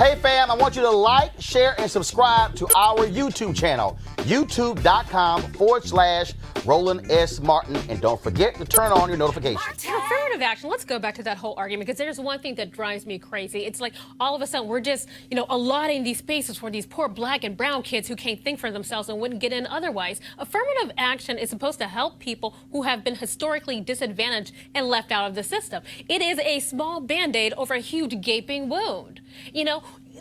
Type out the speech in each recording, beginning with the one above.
Hey fam, I want you to like, share, and subscribe to our YouTube channel, youtube.com/Roland S. Martin. And don't forget to turn on your notifications. Affirmative action, let's go back to that whole argument, because there's one thing that drives me crazy. It's like all of a sudden we're just, allotting these spaces for these poor black and brown kids who can't think for themselves and wouldn't get in otherwise. Affirmative action is supposed to help people who have been historically disadvantaged and left out of the system. It is a small Band-Aid over a huge gaping wound.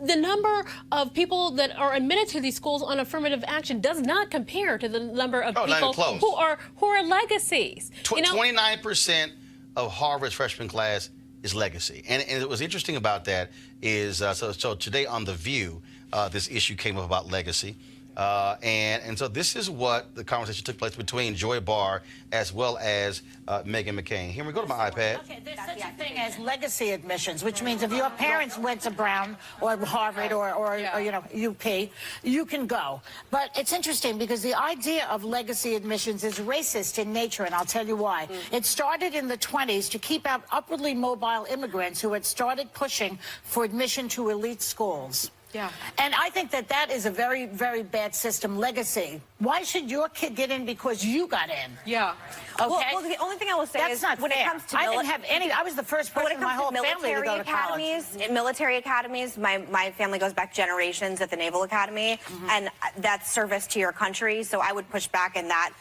The number of people that are admitted to these schools on affirmative action does not compare to the number of people who are legacies. 29% of Harvard's freshman class is legacy. And it was interesting about that is, so today on The View, this issue came up about legacy. And so this is what the conversation took place between Joy Barr as well as Meghan McCain. Here we go to my iPad. Okay, there's such a thing as legacy admissions, which means if your parents went to Brown or Harvard or UP, you can go. But it's interesting because the idea of legacy admissions is racist in nature, and I'll tell you why. It started in the 20s to keep out upwardly mobile immigrants who had started pushing for admission to elite schools. Yeah. And I think that that is a very, very bad system. Legacy. Why should your kid get in because you got in? Yeah. Okay. Well, the only thing I will say That's is not when fair. it comes to I didn't have any. I was the first person in my whole family to go to college. In military academies, my family goes back generations at the Naval Academy, and that's service to your country. So I would push back in that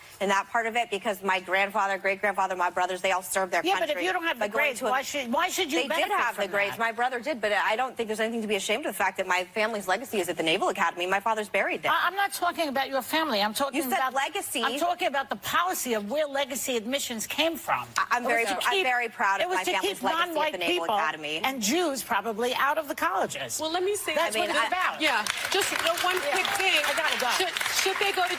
part of it because my grandfather, great grandfather, my brothers, they all served their country. Yeah, but if you don't have the grades, why should you? They did have the grades. My brother did, but I don't think there's anything to be ashamed of the fact that my family's legacy is at the Naval Academy. My father's buried there. I'm not talking about your family. I'm talking about legacy. I'm talking about the policy of where legacy admissions came from. I'm very proud of my family's legacy at the Naval Academy. And Jews probably out of the colleges. Well, let me say that's what it's about. Yeah, just one quick thing. I gotta go. Should they go to?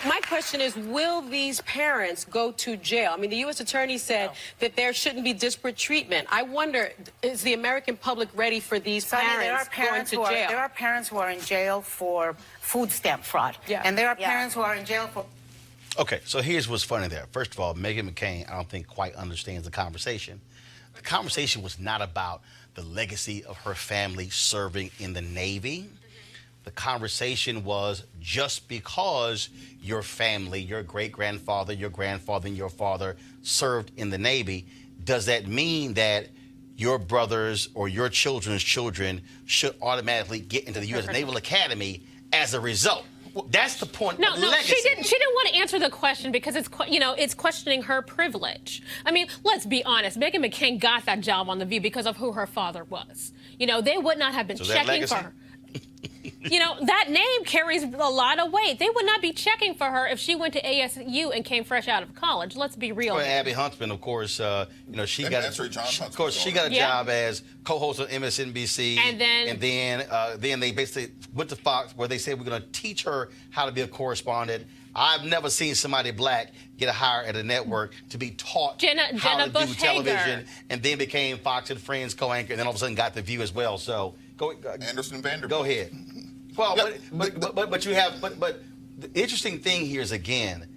My question is, will these parents go to jail? I mean, the U.S. Attorney said that there shouldn't be disparate treatment. I wonder, is the American public ready for these parents going to jail? There are parents who are in jail for food stamp fraud. Yeah. And there are parents who are in jail for... Okay, so here's what's funny there. First of all, Meghan McCain, I don't think quite understands the conversation. The conversation was not about the legacy of her family serving in the Navy. The conversation was just because your family, your great-grandfather, your grandfather, and your father served in the Navy, does that mean that your brothers or your children's children should automatically get into the U.S. Naval Academy as a result? Well, that's the point. No, legacy. she didn't want to answer the question because it's questioning her privilege. I mean, let's be honest. Meghan McCain got that job on The View because of who her father was. They would not have been checking for her. That name carries a lot of weight. They would not be checking for her if she went to ASU and came fresh out of college. Let's be real. Well, Abby Huntsman, of course, she got a job as co-host of MSNBC, and then they basically went to Fox, where they said we're going to teach her how to be a correspondent. I've never seen somebody black get a hire at a network to be taught how to do television, and then became Fox and Friends co-anchor, and then all of a sudden got The View as well. So go, Anderson Vanderbilt. Go ahead. Well, but the interesting thing here is, again,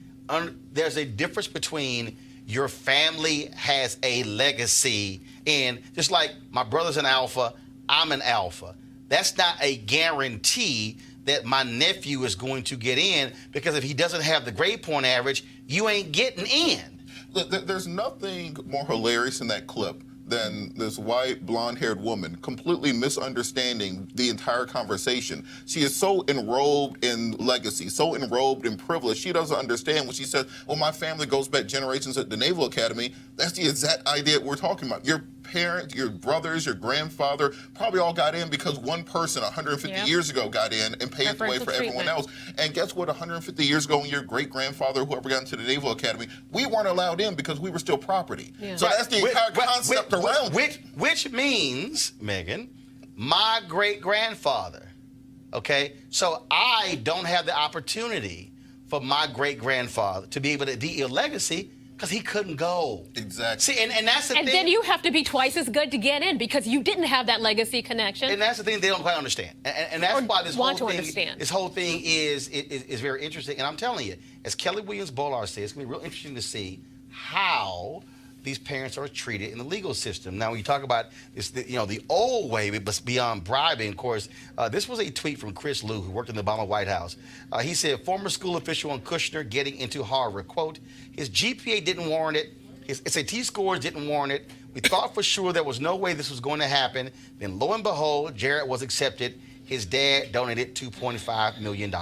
there's a difference between your family has a legacy, and just like my brother's an alpha, I'm an alpha. That's not a guarantee that my nephew is going to get in, because if he doesn't have the grade point average, you ain't getting in. Look, there's nothing more hilarious in that clip than this white, blonde-haired woman completely misunderstanding the entire conversation. She is so enrobed in legacy, so enrobed in privilege, she doesn't understand when she says, well, my family goes back generations at the Naval Academy. That's the exact idea we're talking about. Your parents, your brothers, your grandfather probably all got in because one person 150 years ago got in and paved the way for everyone else. And guess what? 150 years ago, when your great-grandfather, whoever got into the Naval Academy, we weren't allowed in because we were still property. Yeah. So that's the entire concept around it. Which means, Meghan, my great-grandfather, okay? So I don't have the opportunity for my great-grandfather to be able to be a legacy because he couldn't go. Exactly. See, and that's the thing. And then you have to be twice as good to get in because you didn't have that legacy connection. And that's the thing they don't quite understand. And that's why this whole thing is very interesting. And I'm telling you, as Kelly Williams-Bollard said, it's going to be real interesting to see how these parents are treated in the legal system. Now, when you talk about this, the old way, but beyond bribing, of course, this was a tweet from Chris Liu, who worked in the Obama White House. He said, former school official on Kushner getting into Harvard, quote, his GPA didn't warrant it. His SAT scores didn't warrant it. We thought for sure there was no way this was going to happen. Then lo and behold, Jared was accepted. His dad donated $2.5 million.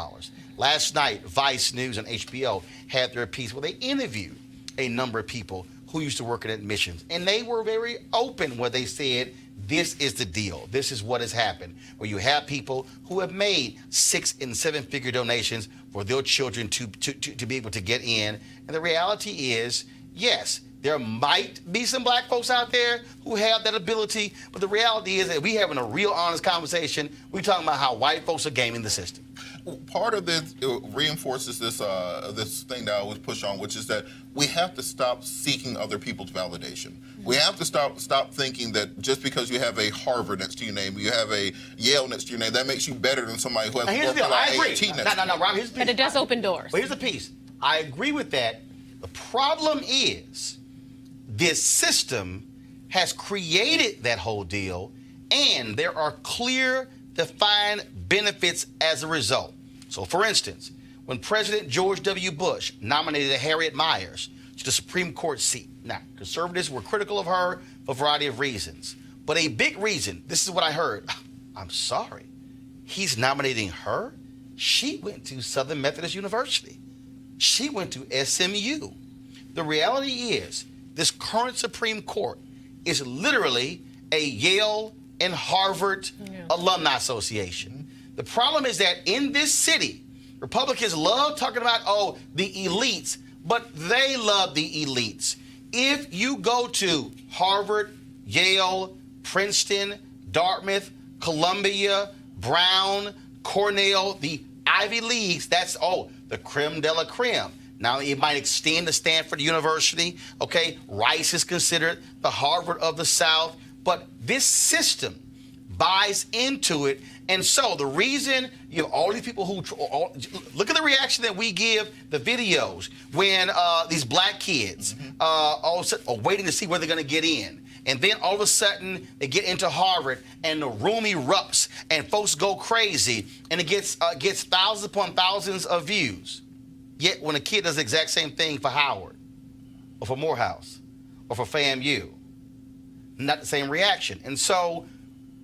Last night, Vice News and HBO had their piece where they interviewed a number of people who used to work in admissions. And they were very open where they said, this is the deal. This is what has happened. Where you have people who have made 6- and 7-figure donations for their children to be able to get in. And the reality is, yes, there might be some black folks out there who have that ability, but the reality is that we having a real honest conversation. We're talking about how white folks are gaming the system. Part of this reinforces this thing that I always push on, which is that we have to stop seeking other people's validation. We have to stop thinking that just because you have a Harvard next to your name, you have a Yale next to your name, that makes you better than somebody who has Now, here's the deal. I agree. No, Rob, here's the piece. But it does open doors. But here's the piece. I agree with that. The problem is this system has created that whole deal, and there are clear, defined benefits as a result. So, for instance, when President George W. Bush nominated Harriet Miers to the Supreme Court seat, now, conservatives were critical of her for a variety of reasons. But a big reason, this is what I heard, I'm sorry, he's nominating her? She went to Southern Methodist University. She went to SMU. The reality is, this current Supreme Court is literally a Yale and Harvard alumni association. The problem is that in this city, Republicans love talking about, the elites, but they love the elites. If you go to Harvard, Yale, Princeton, Dartmouth, Columbia, Brown, Cornell, the Ivy Leagues, that's, the creme de la creme. Now, it might extend to Stanford University, okay? Rice is considered the Harvard of the South, but this system buys into it. And so the reason you have all these people who, look at the reaction that we give the videos when these black kids all of a sudden are waiting to see where they're going to get in. And then all of a sudden they get into Harvard and the room erupts and folks go crazy and it gets thousands upon thousands of views. Yet when a kid does the exact same thing for Howard or for Morehouse or for FAMU, not the same reaction. And so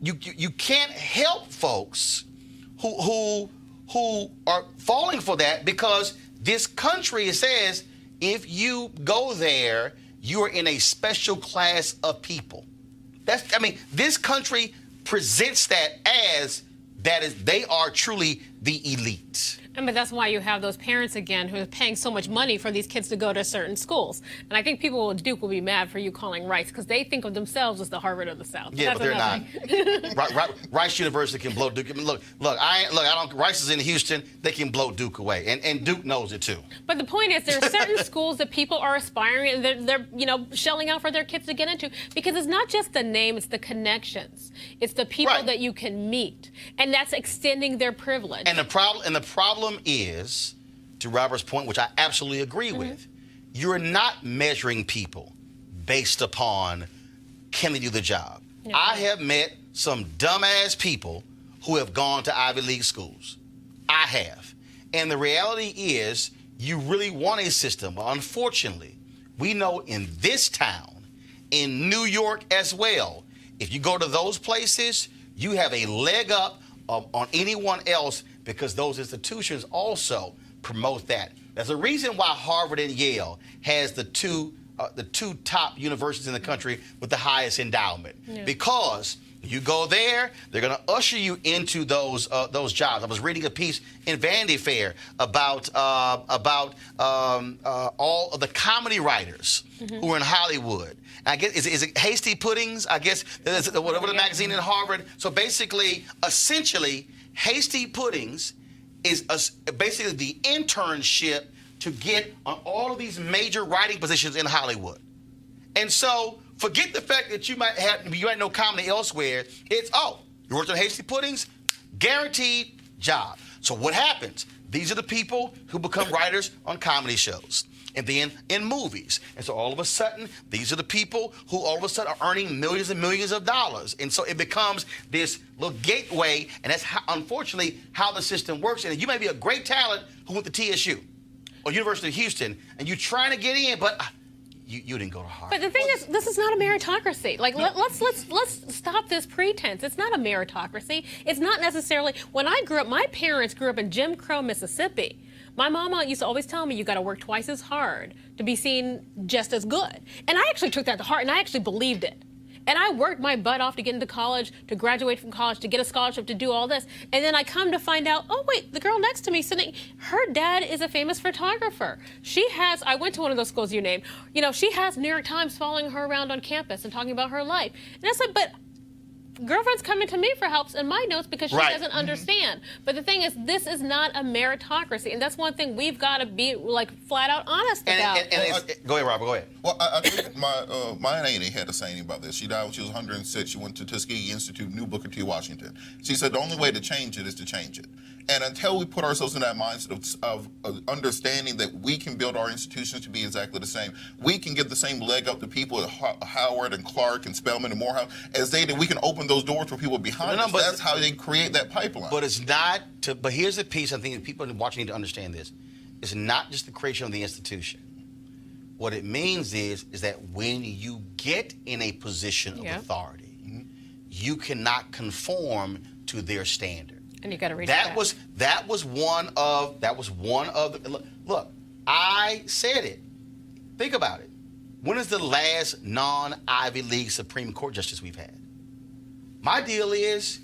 you can't help folks who are falling for that, because this country says if you go there, you are in a special class of people. This country presents that as they are truly the elite. But that's why you have those parents again who are paying so much money for these kids to go to certain schools. And I think people at Duke will be mad for you calling Rice, because they think of themselves as the Harvard of the South. Yeah, but they're not. Rice University can blow Duke. Rice is in Houston. They can blow Duke away, and Duke knows it too. But the point is, there are certain schools that people are aspiring and they're shelling out for their kids to get into, because it's not just the name, it's the connections, it's the people that you can meet, and that's extending their privilege. And the problem is, to Robert's point, which I absolutely agree with, you're not measuring people based upon can they do the job. No. I have met some dumbass people who have gone to Ivy League schools. I have. And the reality is, you really want a system. But unfortunately, we know in this town, in New York as well, if you go to those places, you have a leg up on anyone else, because those institutions also promote that. There's a reason why Harvard and Yale has the two top universities in the country with the highest endowment. Yeah. Because you go there, they're going to usher you into those jobs. I was reading a piece in Vanity Fair about all of the comedy writers who are in Hollywood. And I guess is it Hasty Puddings? I guess whatever the magazine in Harvard. So basically, essentially, Hasty Puddings is basically the internship to get on all of these major writing positions in Hollywood. And so forget the fact that you might know comedy elsewhere. It's, you worked on Hasty Puddings, guaranteed job. So what happens? These are the people who become writers on comedy shows. and then in movies. And so all of a sudden, these are the people who all of a sudden are earning millions and millions of dollars. And so it becomes this little gateway, and that's how, unfortunately, how the system works. And you may be a great talent who went to TSU or University of Houston, and you're trying to get in, but you didn't go to Harvard. But the thing is, this is not a meritocracy. Like, let's stop this pretense. It's not a meritocracy. It's not necessarily. When I grew up, my parents grew up in Jim Crow, Mississippi. My mama used to always tell me, you got to work twice as hard to be seen just as good. And I actually took that to heart, and I actually believed it. And I worked my butt off to get into college, to graduate from college, to get a scholarship, to do all this. And then I come to find out, oh, wait, the girl next to me sitting, her dad is a famous photographer. She has, I went to one of those schools you named, you know, she has New York Times following her around on campus and talking about her life. And I said, but girlfriend's coming to me for helps in my notes because she doesn't understand. But the thing is, this is not a meritocracy, and that's one thing we've got to be like flat out honest about. Go ahead, Robert. Go ahead. Well, I think my Aunt Annie had a saying about this. She died when she was 106. She went to Tuskegee Institute, New Booker T. Washington. She said the only way to change it is to change it. And until we put ourselves in that mindset of understanding that we can build our institutions to be exactly the same, we can give the same leg up to people at Howard and Clark and Spelman and Morehouse as they did. We can open those doors for people behind us. That's how they create that pipeline. But it's not. But here's the piece. I think that people watching need to understand this. It's not just the creation of the institution. What it means is that when you get in a position of authority, you cannot conform to their standard. And you got to reach that was one of the, look, I said it. Think about it. When is the last non-Ivy League Supreme Court justice we've had? My deal is,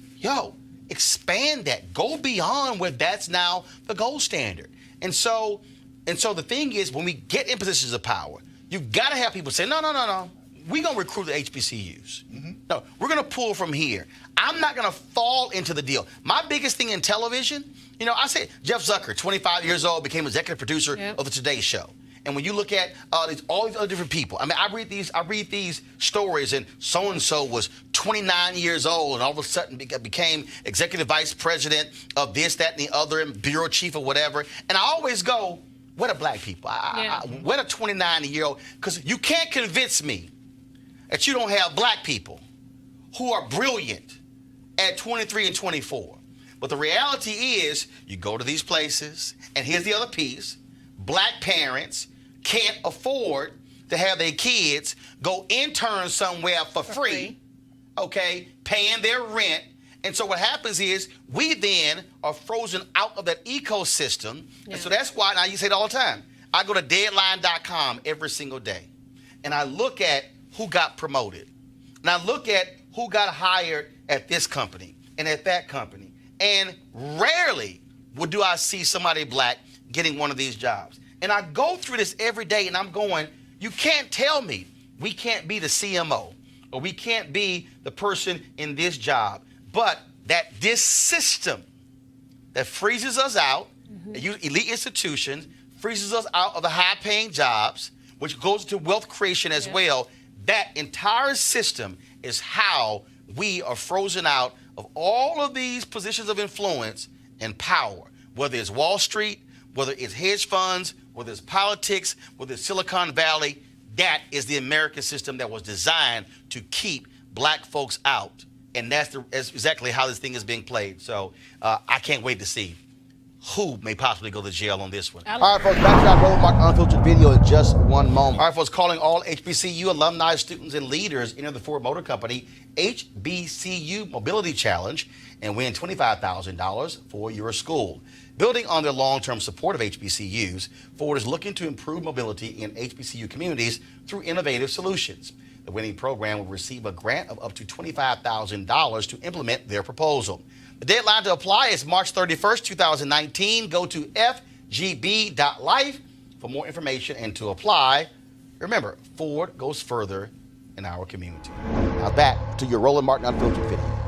expand that. Go beyond where that's now the gold standard. And so the thing is, when we get in positions of power, you've got to have people say, no. We're going to recruit the HBCUs. No, we're going to pull from here. I'm not going to fall into the deal. My biggest thing in television, I say Jeff Zucker, 25 years old, became executive producer of the Today Show. And when you look at all these other different people, I mean, I read these stories, and so-and-so was 29 years old and all of a sudden became executive vice president of this, that, and the other, and bureau chief or whatever. And I always go, where are black people? Where are 29-year-old? Because you can't convince me that you don't have black people who are brilliant at 23 and 24. But the reality is, you go to these places, and here's the other piece, black parents can't afford to have their kids go intern somewhere for free, paying their rent. And so what happens is, we then are frozen out of that ecosystem. And so that's why, now you say it all the time, I go to deadline.com every single day, and I look at who got promoted. And I look at who got hired at this company and at that company. And rarely do I see somebody black getting one of these jobs. And I go through this every day, and I'm going, you can't tell me we can't be the CMO or we can't be the person in this job, but that this system that freezes us out, elite institutions, freezes us out of the high-paying jobs, which goes to wealth creation as well. That entire system is how we are frozen out of all of these positions of influence and power, whether it's Wall Street, whether it's hedge funds, whether it's politics, whether it's Silicon Valley. That is the American system that was designed to keep black folks out. And that's exactly how this thing is being played. So I can't wait to see who may possibly go to jail on this one. All right, folks, back to our Roland Martin Unfiltered video in just one moment. All right, folks, calling all HBCU alumni, students, and leaders into the Ford Motor Company HBCU Mobility Challenge and win $25,000 for your school. Building on their long-term support of HBCUs, Ford is looking to improve mobility in HBCU communities through innovative solutions. The winning program will receive a grant of up to $25,000 to implement their proposal. The deadline to apply is March 31st, 2019. Go to FGB.Life for more information and to apply. Remember, Ford goes further in our community. Now back to your Roland Martin Unfiltered video.